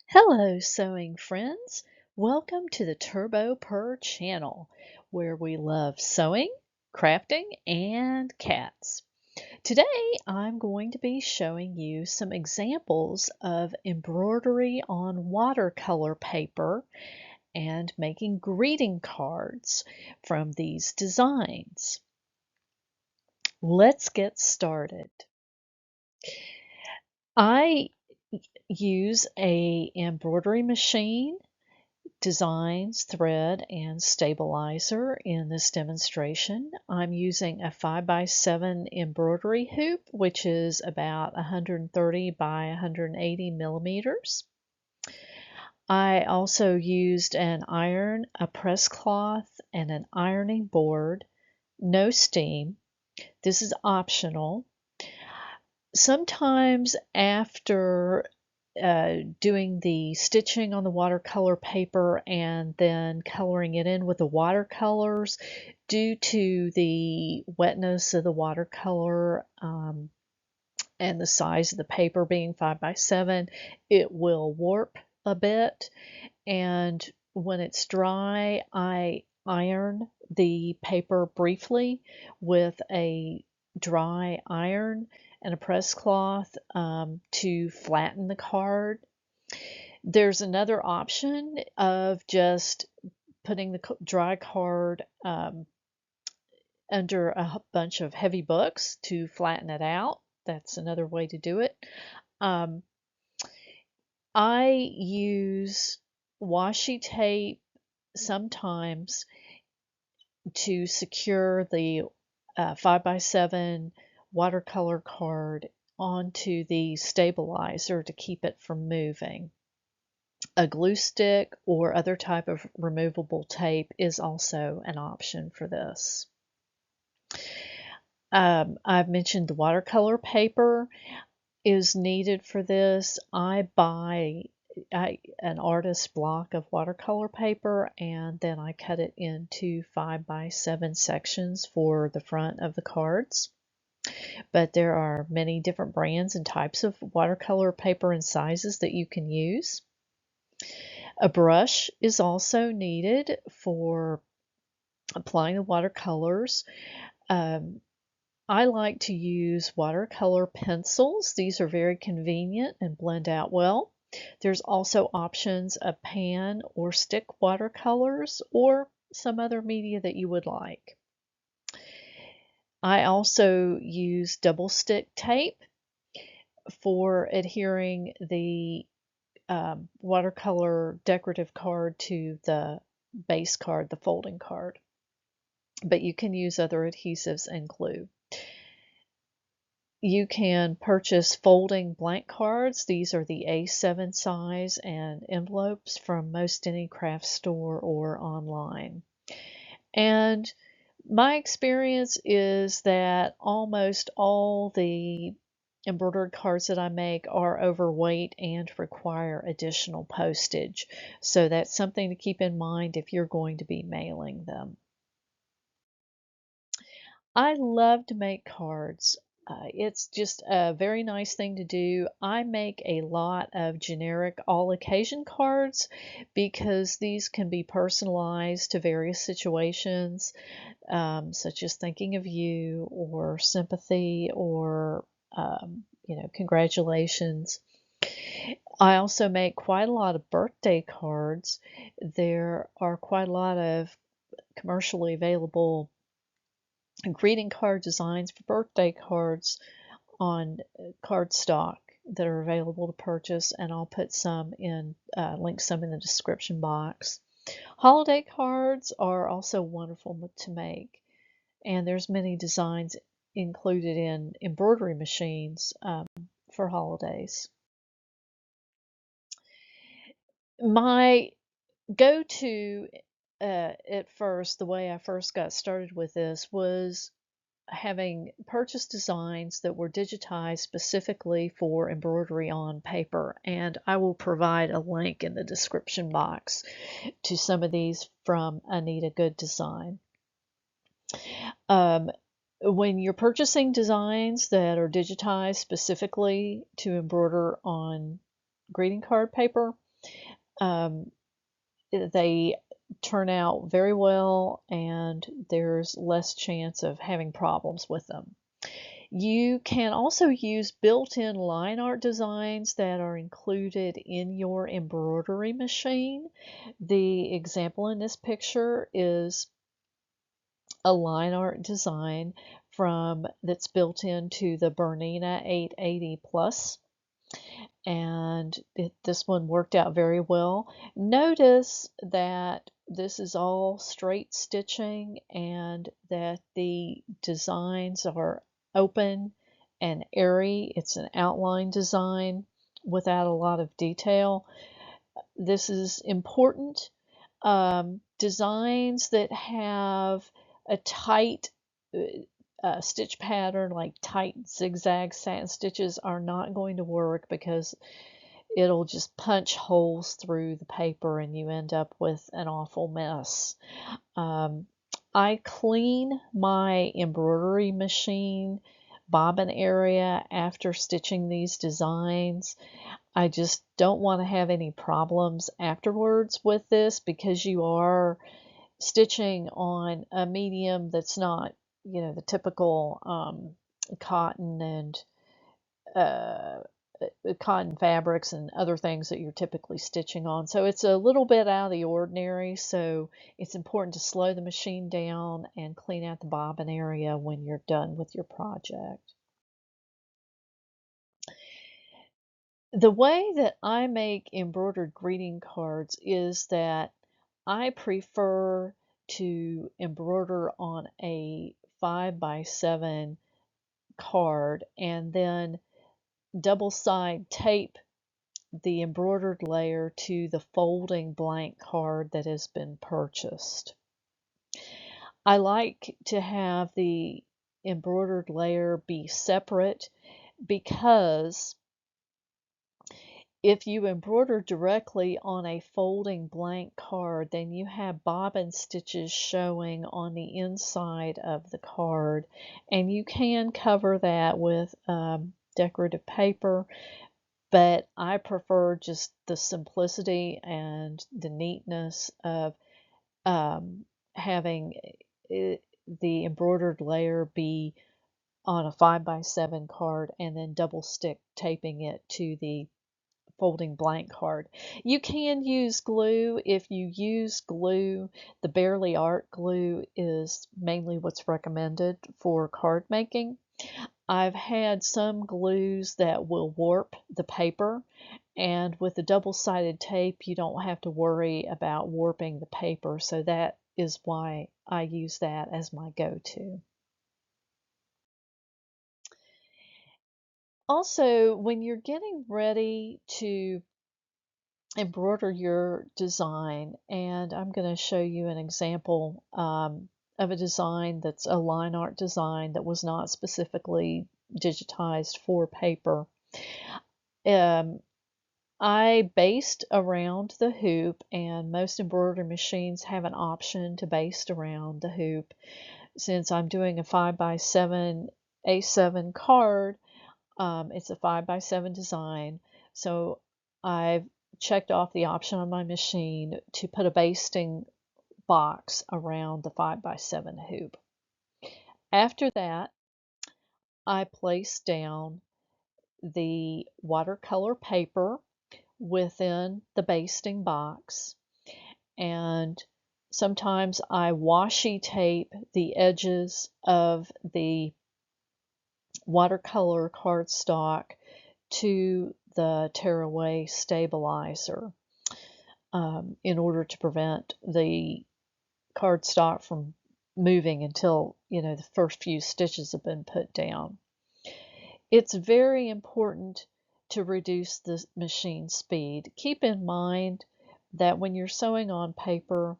Hello, sewing friends. Welcome to the TurboPurr channel, where we love sewing, crafting, and cats. Today, I'm going to be showing you some examples of embroidery on watercolor paper and making greeting cards from these designs. Let's get started. I use a embroidery machine, designs, thread, and stabilizer in this demonstration. I'm using a 5x7 embroidery hoop, which is about 130 by 180 millimeters. I also used an iron, a press cloth, and an ironing board. No steam. This is optional. Sometimes after doing the stitching on the watercolor paper and then coloring it in with the watercolors, due to the wetness of the watercolor and the size of the paper being 5x7, it will warp a bit. And when it's dry, I iron the paper briefly with a dry iron and a press cloth to flatten the card. There's another option of just putting the dry card under a bunch of heavy books to flatten it out. That's another way to do it. Um, I use washi tape sometimes to secure the 5x7 watercolor card onto the stabilizer to keep it from moving. A glue stick or other type of removable tape is also an option for this. I've mentioned the watercolor paper is needed for this. I buy an artist block of watercolor paper and then I cut it into 5x7 sections for the front of the cards. But there are many different brands and types of watercolor paper and sizes that you can use. A brush is also needed for applying the watercolors. I like to use watercolor pencils. These are very convenient and blend out well. There's also options of pan or stick watercolors or some other media that you would like. I also use double stick tape for adhering the watercolor decorative card to the base card, the folding card. But you can use other adhesives and glue. You can purchase folding blank cards. These are the A7 size and envelopes from most any craft store or online. And my experience is that almost all the embroidered cards that I make are overweight and require additional postage. So that's something to keep in mind if you're going to be mailing them. I love to make cards. It's just a very nice thing to do. I make a lot of generic all occasion cards because these can be personalized to various situations, such as thinking of you or sympathy or, congratulations. I also make quite a lot of birthday cards. There are quite a lot of commercially available greeting card designs for birthday cards on cardstock that are available to purchase, and I'll put some in, link some in the description box. Holiday cards are also wonderful to make, and there's many designs included in embroidery machines for holidays. My go-to at first, the way I first got started with this was having purchased designs that were digitized specifically for embroidery on paper, and I will provide a link in the description box to some of these from Anita Good Design. When you're purchasing designs that are digitized specifically to embroider on greeting card paper, Um, they turn out very well, and there's less chance of having problems with them. You can also use built-in line art designs that are included in your embroidery machine. The example in this picture is a line art design that's built into the Bernina 880 Plus, and this one worked out very well. Notice that this is all straight stitching and that the designs are open and airy. It's an outline design without a lot of detail. This is important. Designs that have a tight stitch pattern, like tight zigzag satin stitches, are not going to work because it'll just punch holes through the paper and you end up with an awful mess. I clean my embroidery machine bobbin area after stitching these designs. I just don't want to have any problems afterwards with this because you are stitching on a medium that's not, the typical cotton and uh, cotton fabrics and other things that you're typically stitching on. So it's a little bit out of the ordinary. So it's important to slow the machine down and clean out the bobbin area when you're done with your project. The way that I make embroidered greeting cards is that I prefer to embroider on a 5x7 card and then double side tape the embroidered layer to the folding blank card that has been purchased. I like to have the embroidered layer be separate because if you embroider directly on a folding blank card, then you have bobbin stitches showing on the inside of the card, and you can cover that with decorative paper, but I prefer just the simplicity and the neatness of having the embroidered layer be on a 5x7 card and then double stick taping it to the folding blank card. You can use glue. If you use glue, the Bearly Art glue is mainly what's recommended for card making. I've had some glues that will warp the paper, and with the double-sided tape, you don't have to worry about warping the paper, so that is why I use that as my go-to. Also, when you're getting ready to embroider your design, and I'm going to show you an example of a design that's a line art design that was not specifically digitized for paper. Um, I based around the hoop, and most embroidery machines have an option to baste around the hoop. Since I'm doing a 5x7 A7 card, it's a 5x7 design, so I've checked off the option on my machine to put a basting box around the 5x7 hoop. After that, I place down the watercolor paper within the basting box, and sometimes I washi tape the edges of the watercolor cardstock to the tearaway stabilizer in order to prevent the cardstock from moving until the first few stitches have been put down. It's very important to reduce the machine speed. Keep in mind that when you're sewing on paper,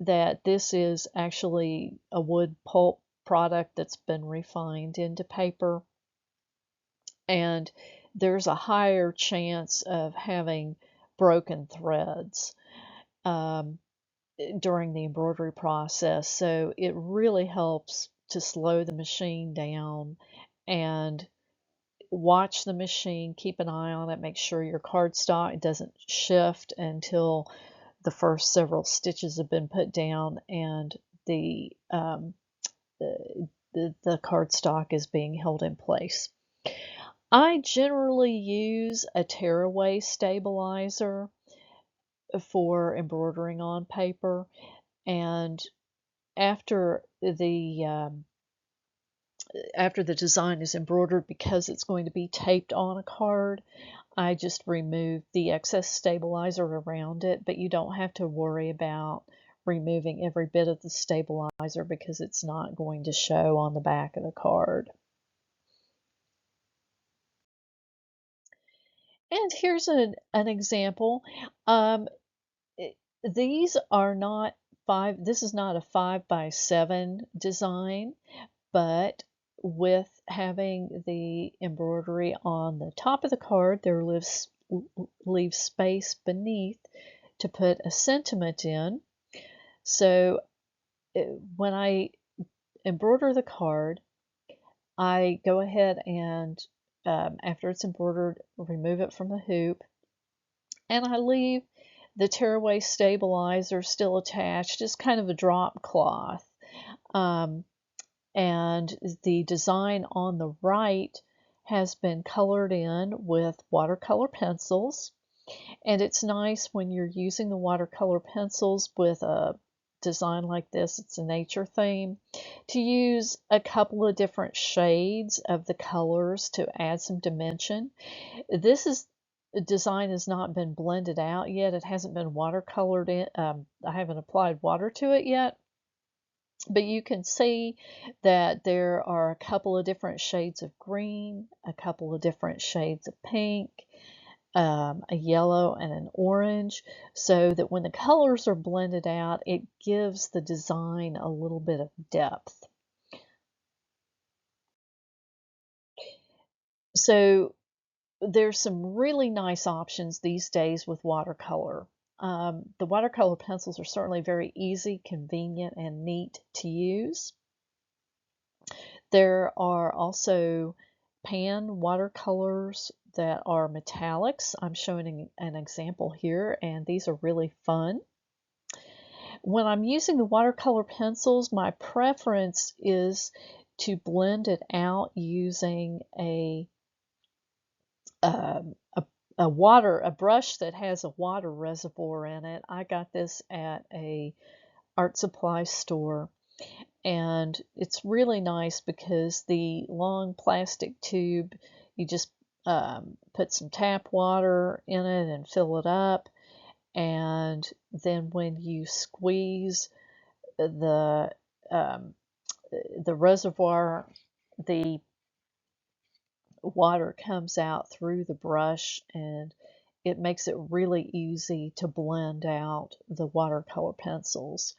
that this is actually a wood pulp product that's been refined into paper, and there's a higher chance of having broken threads during the embroidery process. So it really helps to slow the machine down and watch the machine, keep an eye on it, make sure your cardstock doesn't shift until the first several stitches have been put down and the the cardstock is being held in place. I generally use a tearaway stabilizer for embroidering on paper, and after the design is embroidered, because it's going to be taped on a card, I just remove the excess stabilizer around it, but you don't have to worry about removing every bit of the stabilizer because it's not going to show on the back of the card. And here's an example. These are not this is not a 5x7 design, but with having the embroidery on the top of the card, there leaves space beneath to put a sentiment in. So when I embroider the card, I go ahead and after it's embroidered, remove it from the hoop, and I leave the tearaway stabilizer still attached, just kind of a drop cloth. And the design on the right has been colored in with watercolor pencils. And it's nice when you're using the watercolor pencils with a design like this, it's a nature theme, to use a couple of different shades of the colors to add some dimension. This design has not been blended out yet. It hasn't been watercolored in. I haven't applied water to it yet. But you can see that there are a couple of different shades of green, a couple of different shades of pink, a yellow and an orange, so that when the colors are blended out, it gives the design a little bit of depth. So there's some really nice options these days with watercolor. The watercolor pencils are certainly very easy, convenient, and neat to use. There are also pan watercolors that are metallics. I'm showing an example here, and these are really fun. When I'm using the watercolor pencils, my preference is to blend it out using a brush that has a water reservoir in it. I got this at a art supply store, and it's really nice because the long plastic tube, you just put some tap water in it and fill it up, and then when you squeeze the reservoir, the water comes out through the brush, and it makes it really easy to blend out the watercolor pencils.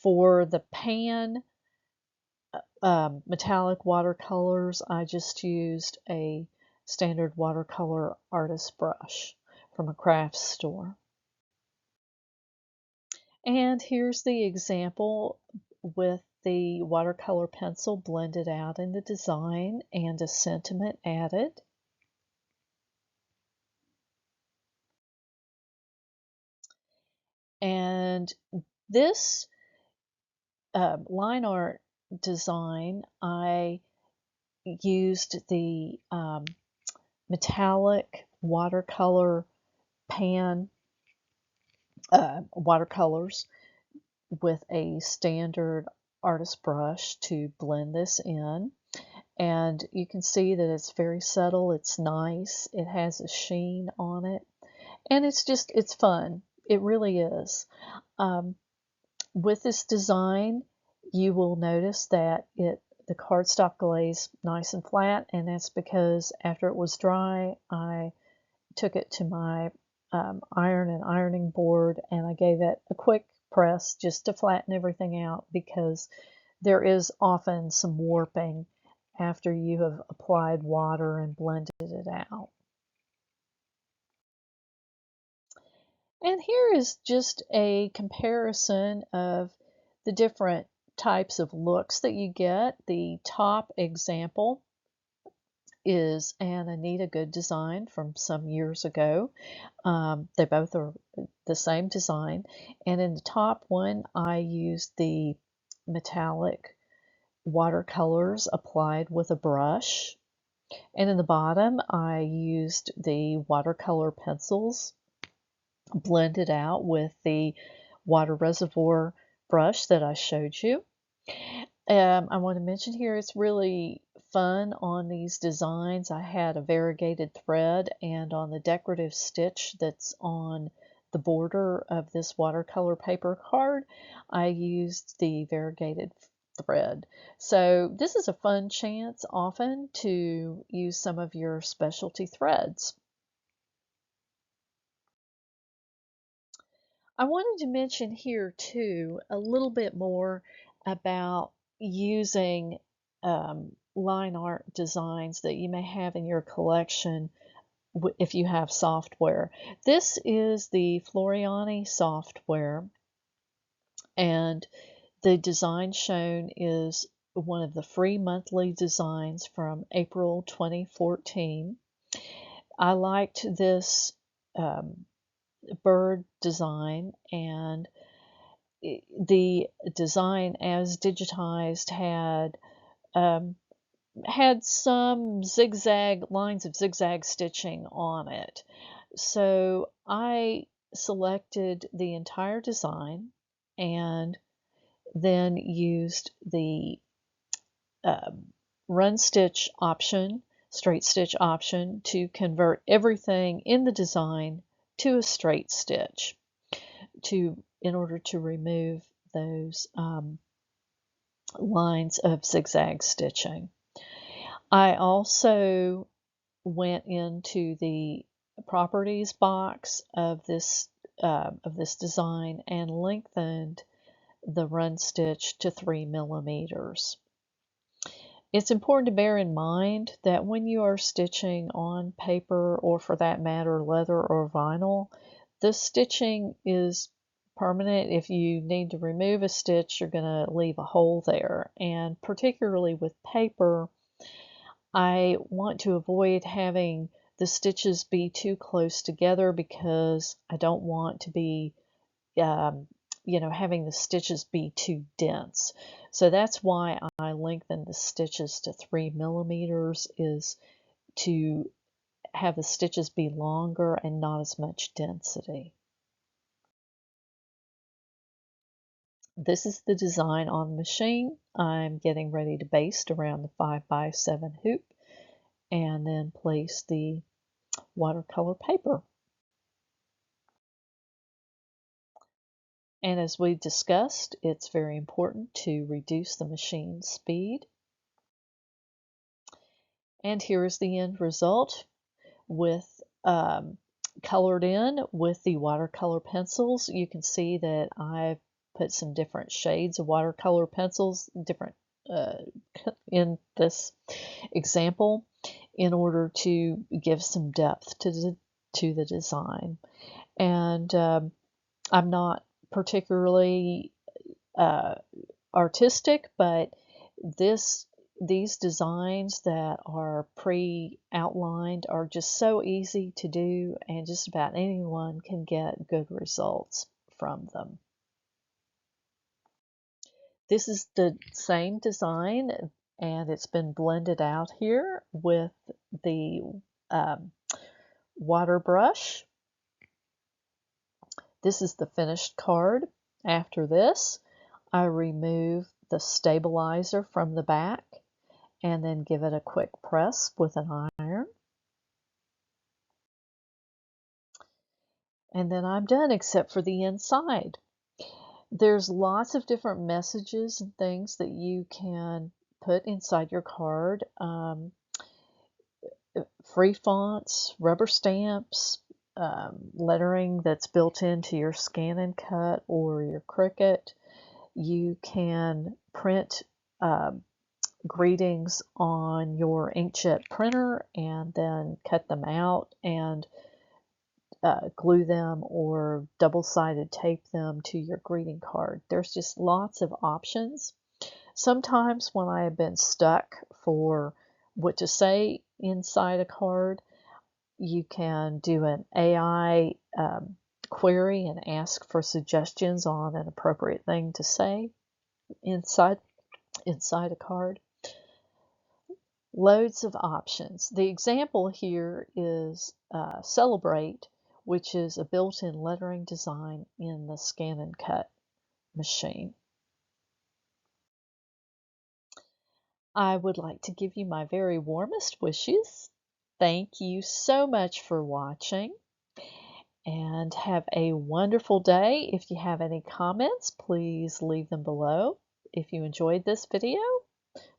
For the pan metallic watercolors, I just used a standard watercolor artist brush from a craft store. And here's the example with the watercolor pencil blended out in the design and a sentiment added. And this line art design, I used the metallic watercolor pan watercolors with a standard artist brush to blend this in. And you can see that it's very subtle, it's nice, it has a sheen on it, and it's fun. It really is. With this design, you will notice that the cardstock lays nice and flat, and that's because after it was dry, I took it to my iron and ironing board, and I gave it a quick press just to flatten everything out, because there is often some warping after you have applied water and blended it out. And here is just a comparison of the different types of looks that you get. The top example is an Anita Good design from some years ago. They both are the same design. And in the top one, I used the metallic watercolors applied with a brush. And in the bottom, I used the watercolor pencils blended out with the water reservoir brush that I showed you. I want to mention here it's really fun on these designs. I had a variegated thread, and on the decorative stitch that's on the border of this watercolor paper card, I used the variegated thread. So this is a fun chance often to use some of your specialty threads. I wanted to mention here too a little bit more about using line art designs that you may have in your collection if you have software. This is the Floriani software, and the design shown is one of the free monthly designs from April 2014. I liked this bird design, and the design as digitized had some zigzag lines of zigzag stitching on it. So I selected the entire design and then used the run stitch option, straight stitch option, to convert everything in the design to a straight stitch in order to remove those lines of zigzag stitching. I also went into the properties box of this design and lengthened the run stitch to 3 millimeters. It's important to bear in mind that when you are stitching on paper, or for that matter leather or vinyl, the stitching is permanent. If you need to remove a stitch, you're going to leave a hole there. And particularly with paper, I want to avoid having the stitches be too close together because I don't want to be having the stitches be too dense. So that's why I lengthen the stitches to 3 millimeters, is to have the stitches be longer and not as much density. This is the design on the machine. I'm getting ready to baste around the 5x7 hoop and then place the watercolor paper. And as we discussed, it's very important to reduce the machine speed. And here is the end result with colored in with the watercolor pencils. You can see that I've put some different shades of watercolor pencils, different in this example, in order to give some depth to the design. And I'm not particularly artistic, but these designs that are pre-outlined are just so easy to do, and just about anyone can get good results from them. This is the same design, and it's been blended out here with the water brush. This is the finished card. After this, I remove the stabilizer from the back and then give it a quick press with an iron. And then I'm done, except for the inside. There's lots of different messages and things that you can put inside your card. Free fonts, rubber stamps, lettering that's built into your Scan and Cut or your Cricut. You can print greetings on your inkjet printer and then cut them out and glue them or double-sided tape them to your greeting card. There's just lots of options. Sometimes when I have been stuck for what to say inside a card. You can do an AI query and ask for suggestions on an appropriate thing to say inside a card. Loads of options. The example here is Celebrate, which is a built-in lettering design in the Scan and Cut machine. I would like to give you my very warmest wishes. Thank you so much for watching, and have a wonderful day. If you have any comments, please leave them below. If you enjoyed this video,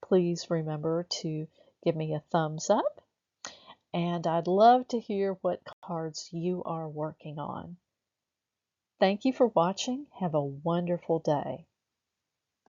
please remember to give me a thumbs up, and I'd love to hear what cards you are working on. Thank you for watching. Have a wonderful day.